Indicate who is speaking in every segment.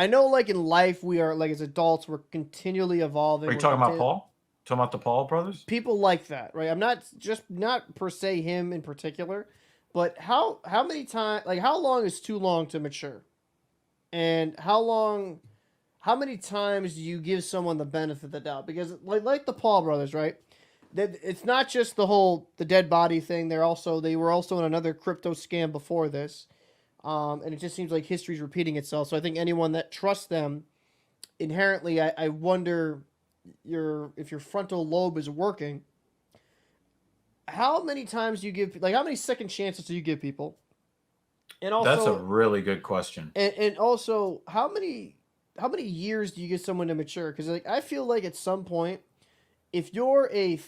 Speaker 1: I know, like in life, we are like as adults, we're continually
Speaker 2: Are
Speaker 1: evolving.
Speaker 2: you
Speaker 1: We're
Speaker 2: talking about
Speaker 1: continu-
Speaker 2: Paul? Talking about the Paul brothers?
Speaker 1: People like that, right? I'm not just not per se him in particular, but how many times, like how long is too long to mature, and how many times do you give someone the benefit of the doubt? Because like the Paul brothers, right? That it's not just the dead body thing. They were also in another crypto scam before this, and it just seems like history's repeating itself. So I think anyone that trusts them inherently, I wonder if your frontal lobe is working. How many times do you give, like how many second chances do you give people, and
Speaker 2: That's a
Speaker 1: also
Speaker 2: really good question.
Speaker 1: and also how many years do you give someone to mature? Because like I feel like at some point, if you're a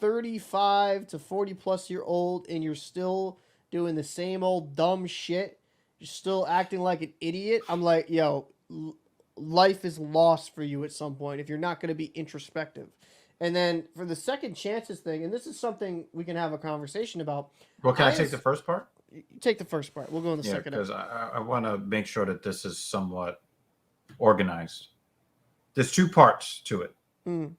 Speaker 1: 35 to 40 plus year old and you're still doing the same old dumb shit, you're still acting like an idiot, I'm like, yo, life is lost for you at some point if you're not going to be introspective. And then for the second chances thing, and this is something we can have a conversation about.
Speaker 2: Well, can I
Speaker 1: I
Speaker 2: take the
Speaker 1: as
Speaker 2: first part?
Speaker 1: take the first part. We'll go in the
Speaker 2: Yeah,
Speaker 1: second
Speaker 2: because
Speaker 1: after.
Speaker 2: I want to make sure that this is somewhat organized. There's two parts to it.
Speaker 1: Mm,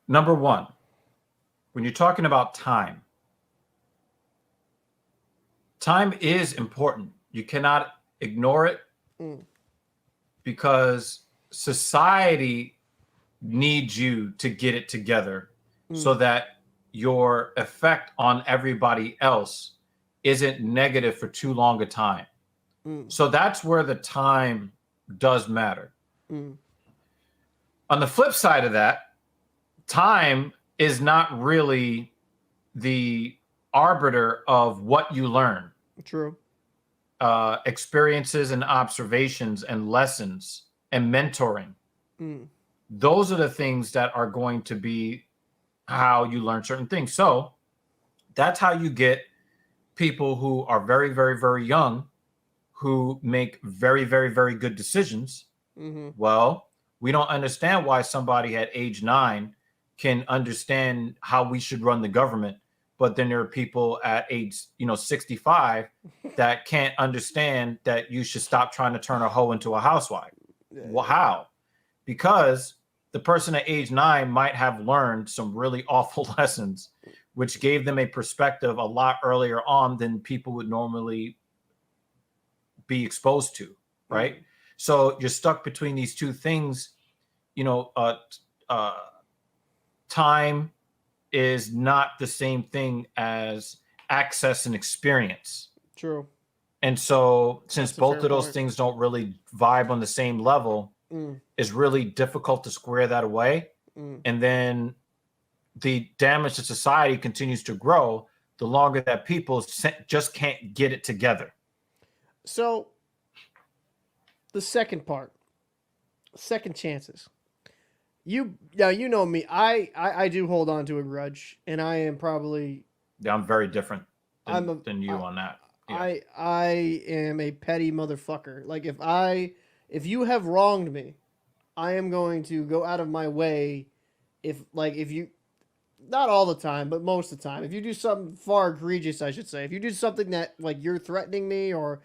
Speaker 2: Number one, when you're talking about time, time is important. You cannot ignore it
Speaker 1: mm,
Speaker 2: because society needs you to get it together so
Speaker 1: mm,
Speaker 2: that your effect on everybody else isn't negative for too long a time.
Speaker 1: mm,
Speaker 2: So that's where the time does matter.
Speaker 1: mm.
Speaker 2: On the flip side of that, time is not really the arbiter of what you learn.
Speaker 1: True.
Speaker 2: Experiences and observations and lessons and mentoring.
Speaker 1: Mm,
Speaker 2: Those are the things that are going to be how you learn certain things. So that's how you get people who are very, very, very young who make very, very, very good decisions.
Speaker 1: mm-hmm.
Speaker 2: Well, we don't understand why somebody at age 9 can understand how we should run the government, but then there are people at age 65 that can't understand that you should stop trying to turn a hoe into a housewife. Well, how? Because the person at age 9 might have learned some really awful lessons which gave them a perspective a lot earlier on than people would normally be exposed to, right?
Speaker 1: Mm,
Speaker 2: So you're stuck between these two things. You know, uh, time is not the same thing as access and experience.
Speaker 1: true.
Speaker 2: And so, since
Speaker 1: That's a fair
Speaker 2: both of those
Speaker 1: point.
Speaker 2: things don't really vibe on the same level,
Speaker 1: Mm,
Speaker 2: it's really difficult to square that away.
Speaker 1: mm.
Speaker 2: And then the damage to society continues to grow the longer that people just can't get it together.
Speaker 1: So the second part, second chances. You know me. I do hold on to a grudge, and I am probably
Speaker 2: Yeah, I'm very different
Speaker 1: I'm a
Speaker 2: than you
Speaker 1: I
Speaker 2: on that. Yeah.
Speaker 1: I am a petty motherfucker. Like if you have wronged me, I am going to go out of my way. If you, not all the time, but most of the time, if you do something far egregious, I should say, if you do something that like you're threatening me, or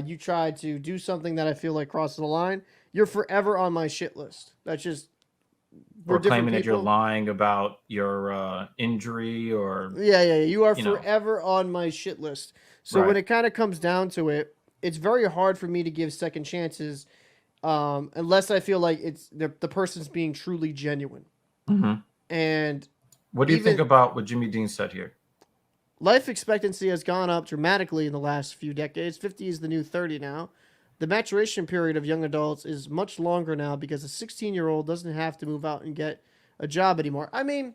Speaker 1: you try to do something that I feel like crosses the line, you're forever on my shit list. That's just, we're
Speaker 2: Or
Speaker 1: different
Speaker 2: claiming that you're
Speaker 1: people.
Speaker 2: lying about your injury or,
Speaker 1: Yeah. You are
Speaker 2: you know,
Speaker 1: forever on my shit list. So when
Speaker 2: right.
Speaker 1: it kind of comes down to it, it's very hard for me to give second chances, unless I feel like the person's being truly genuine.
Speaker 2: Mm-hmm.
Speaker 1: And
Speaker 2: What do you think
Speaker 1: even
Speaker 2: about what Jimmy Dean said here?
Speaker 1: life expectancy has gone up dramatically in the last few decades. 50 is the new 30 now. The maturation period of young adults is much longer now because a 16-year-old doesn't have to move out and get a job anymore. I mean,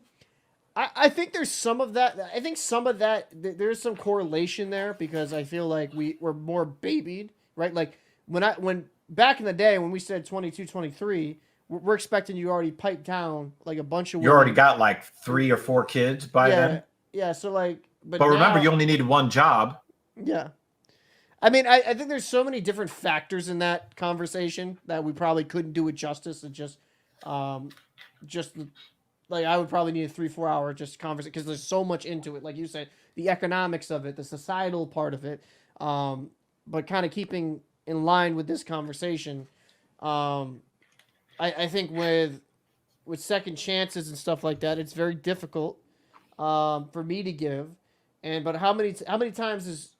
Speaker 1: I think there's some of that. I think some of that, there's some correlation there because I feel like we're more babied, right? Like when back in the day when we said 22, 23, we're expecting you already piped down like a bunch of
Speaker 2: You already
Speaker 1: women.
Speaker 2: got like 3 or 4 kids by
Speaker 1: Yeah,
Speaker 2: then.
Speaker 1: yeah. So like, but
Speaker 2: But remember,
Speaker 1: now,
Speaker 2: you only needed one job.
Speaker 1: yeah. I mean, I think there's so many different factors in that conversation that we probably couldn't do it justice. And um, just like I would probably need a 3 4 hour just conversation because there's so much into it. Like you said, the economics of it, the societal part of it, but kind of keeping in line with this conversation. I think with second chances and stuff like that, it's very difficult for me to give. But how many times is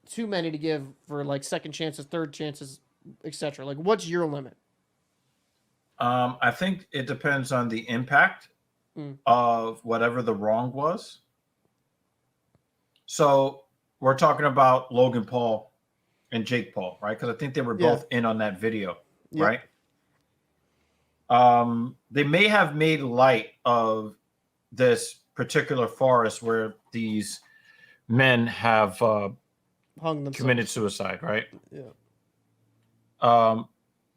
Speaker 1: too many to give for like second chances, third chances, etc.? Like, what's your limit?
Speaker 2: I think it depends on the impact of whatever the wrong was. So we're talking about Logan Paul and Jake Paul, right? Because I think they were both in on that video, right? They may have made light of this particular forest where these men have committed suicide, right?
Speaker 1: Yeah.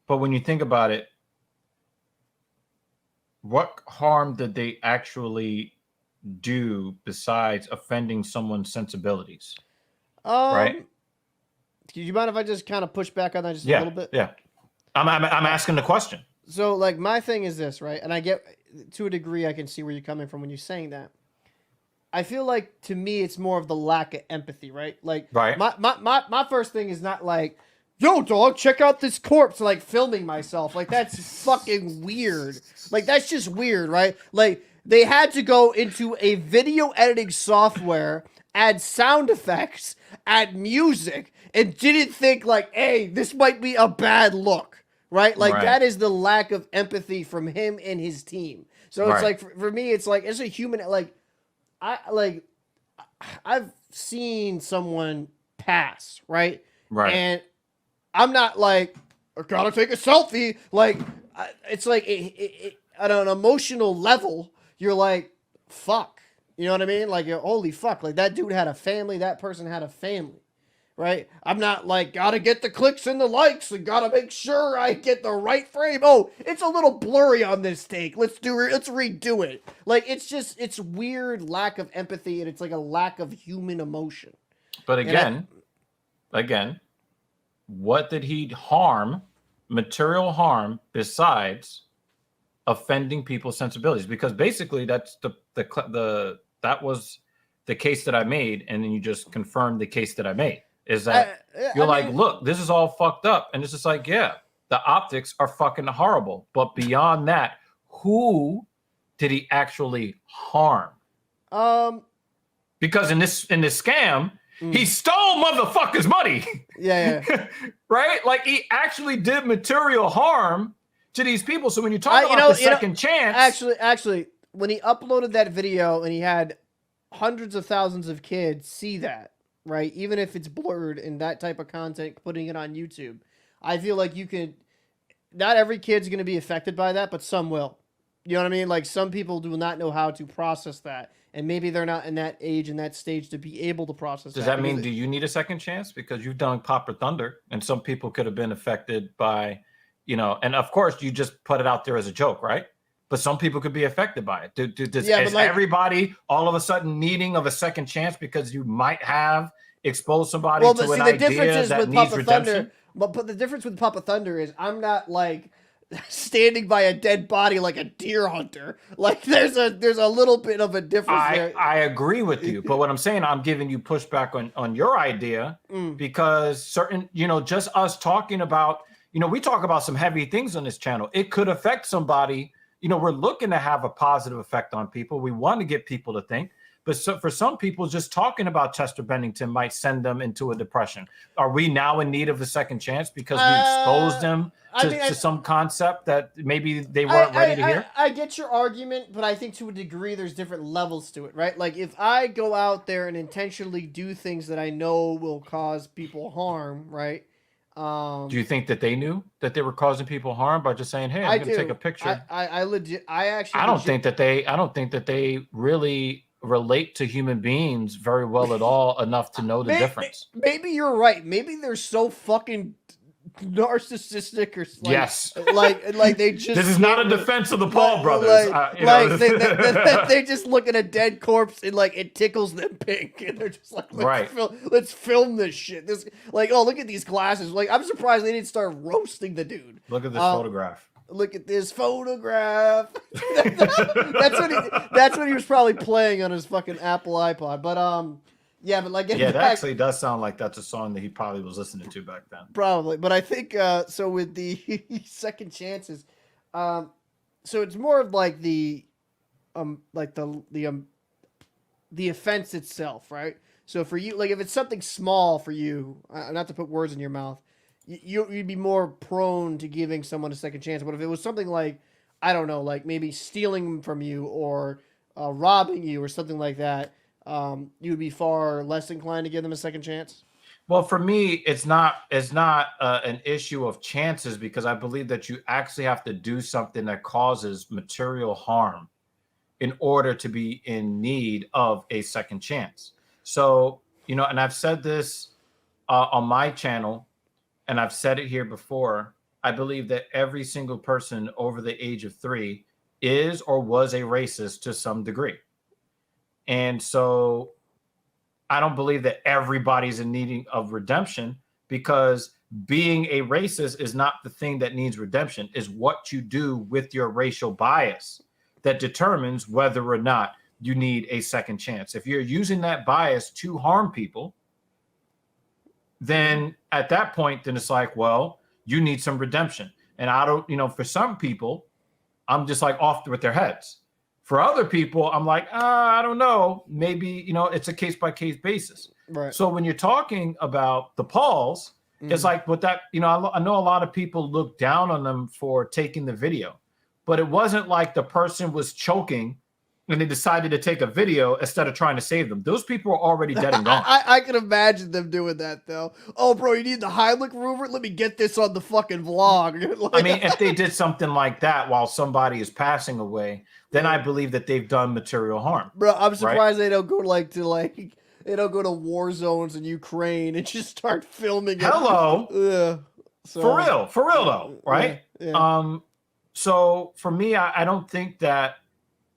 Speaker 2: But when you think about it, what harm did they actually do besides offending someone's sensibilities? Right?
Speaker 1: Do you mind if I just kind of push back on that just a little bit?
Speaker 2: Yeah. I'm asking the question.
Speaker 1: So, like, my thing is this, right? And I get, to a degree, I can see where you're coming from when you're saying that. I feel like, to me, it's more of the lack of empathy, right? Like, my first thing is not like, yo, dog, check out this corpse, like, filming myself. Like, that's fucking weird. Like, that's just weird, right? Like, they had to go into a video editing software, add sound effects, add music, and didn't think, like, hey, this might be a bad look. Right? Like, that is the lack of empathy from him and his team. So it's like, for me, it's like, as a human, like, I've seen someone pass, right? And I'm not like, I gotta take a selfie. Like, it's like, at an emotional level, you're like, fuck. You know what I mean? Like, holy fuck. Like, that dude had a family. That person had a family. Right? I'm not like, gotta get the clicks and the likes and gotta make sure I get the right frame. Oh, it's a little blurry on this take. Let's redo it. Like, it's weird lack of empathy, and it's like a lack of human emotion.
Speaker 2: But again, what did he harm, material harm, besides offending people's sensibilities? Because basically that's that was the case that I made, and then you just confirmed the case that I made. Is that you're like, look, this is all fucked up. And it's just like, yeah, the optics are fucking horrible. But beyond that, who did he actually harm? Because in this scam, he stole motherfuckers' money.
Speaker 1: Yeah.
Speaker 2: Right? Like, he actually did material harm to these people. So when you talk about the second chance.
Speaker 1: Actually, when he uploaded that video and he had hundreds of thousands of kids see that, right? Even if it's blurred and that type of content, putting it on YouTube, I feel like you could. Not every kid's going to be affected by that, but some will. You know what I mean? Like, some people do not know how to process that, and maybe they're not in that age and that stage to be able to process.
Speaker 2: Does that mean do you need a second chance? Because you've done Pop or Thunder, and some people could have been affected by, and of course you just put it out there as a joke, right? But some people could be affected by it. Is everybody all of a sudden needing of a second chance because you might have exposed somebody to an idea that needs redemption?
Speaker 1: But the difference with Papa Thunder is I'm not like standing by a dead body like a deer hunter. Like, there's a little bit of a difference there.
Speaker 2: I agree with you, but what I'm saying, I'm giving you pushback on your idea because certain, just us talking about, we talk about some heavy things on this channel. It could affect somebody. We're looking to have a positive effect on people. We want to get people to think. But for some people, just talking about Chester Bennington might send them into a depression. Are we now in need of a second chance because we exposed them to some concept that maybe they weren't ready to hear?
Speaker 1: I get your argument, but I think to a degree there's different levels to it, right? Like, if I go out there and intentionally do things that I know will cause people harm, right?
Speaker 2: Do you think that they knew that they were causing people harm by just saying, "Hey, I'm going to take a picture"?
Speaker 1: I
Speaker 2: don't think that they really relate to human beings very well at all enough to know the difference.
Speaker 1: Maybe you're right. Maybe they're so fucking narcissistic or like,
Speaker 2: yes,
Speaker 1: like they just.
Speaker 2: This is not a defense of the Paul brothers.
Speaker 1: They just look at a dead corpse and like it tickles them pink, and they're just like, let's film this shit. This look at these glasses. Like, I'm surprised they didn't start roasting the dude.
Speaker 2: Look at this photograph.
Speaker 1: Look at this photograph. That's what he was probably playing on his fucking Apple iPod. But Yeah, but like
Speaker 2: Yeah,
Speaker 1: getting
Speaker 2: that
Speaker 1: back,
Speaker 2: actually does sound like that's a song that he probably was listening to back then.
Speaker 1: probably. But I think so with the second chances, um, so it's more of like like the offense itself, right? So for you, like if it's something small for you, not to put words in your mouth, you'd be more prone to giving someone a second chance. But if it was something like, I don't know, like maybe stealing from you or robbing you or something like that, you would be far less inclined to give them a second chance.
Speaker 2: Well, for me, it's not an issue of chances because I believe that you actually have to do something that causes material harm in order to be in need of a second chance. So, and I've said this on my channel, and I've said it here before. I believe that every single person over the age of 3 is or was a racist to some degree. And so I don't believe that everybody's in need of redemption because being a racist is not the thing that needs redemption, is what you do with your racial bias that determines whether or not you need a second chance. If you're using that bias to harm people, then at that point, then it's like, well, you need some redemption. And I don't, for some people, I'm just like off with their heads. For other people, I'm like, I don't know. Maybe, it's a case by case basis.
Speaker 1: Right.
Speaker 2: So when you're talking about the Pauls, it's like with that, I know a lot of people look down on them for taking the video, but it wasn't like the person was choking and they decided to take a video instead of trying to save them. Those people are already dead and gone.
Speaker 1: I can imagine them doing that though. Oh, bro, you need the Heimlich maneuver? Let me get this on the fucking vlog. Like,
Speaker 2: I mean, if they did something like that while somebody is passing away, then I believe that they've done material harm.
Speaker 1: bro, I'm surprised they don't go they don't go to war zones in Ukraine and just start filming it.
Speaker 2: Hello.
Speaker 1: Yeah. So,
Speaker 2: For real though, right?
Speaker 1: Yeah.
Speaker 2: So for me, I don't think that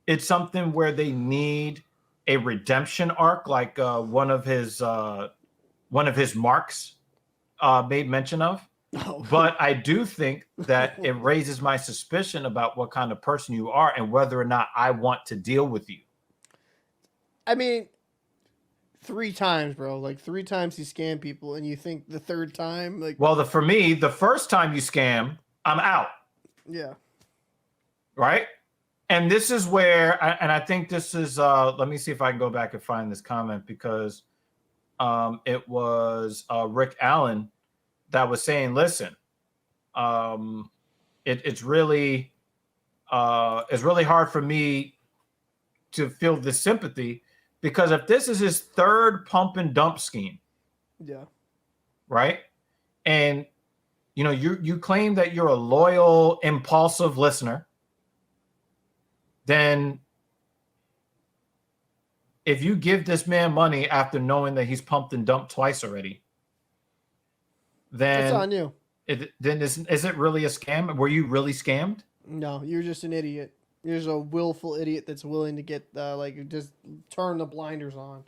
Speaker 2: it's something where they need a redemption arc like one of his marks made mention of.
Speaker 1: Oh.
Speaker 2: But I do think that it raises my suspicion about what kind of person you are and whether or not I want to deal with you.
Speaker 1: I mean, 3 times, bro. Like 3 times he scammed people, and you think the third time, like,
Speaker 2: Well, for me, the first time you scam, I'm out.
Speaker 1: yeah.
Speaker 2: Right? And this is where, and I think this is, let me see if I can go back and find this comment because it was Rick Allen that was saying, listen, it's really hard for me to feel this sympathy because if this is his third pump and dump scheme,
Speaker 1: Yeah.
Speaker 2: right? And you claim that you're a loyal, impulsive listener, then if you give this man money after knowing that he's pumped and dumped twice already, then
Speaker 1: It's on you.
Speaker 2: Is it really a scam? Were you really scammed?
Speaker 1: No, you're just an idiot. You're just a willful idiot that's willing to get just turn the blinders on.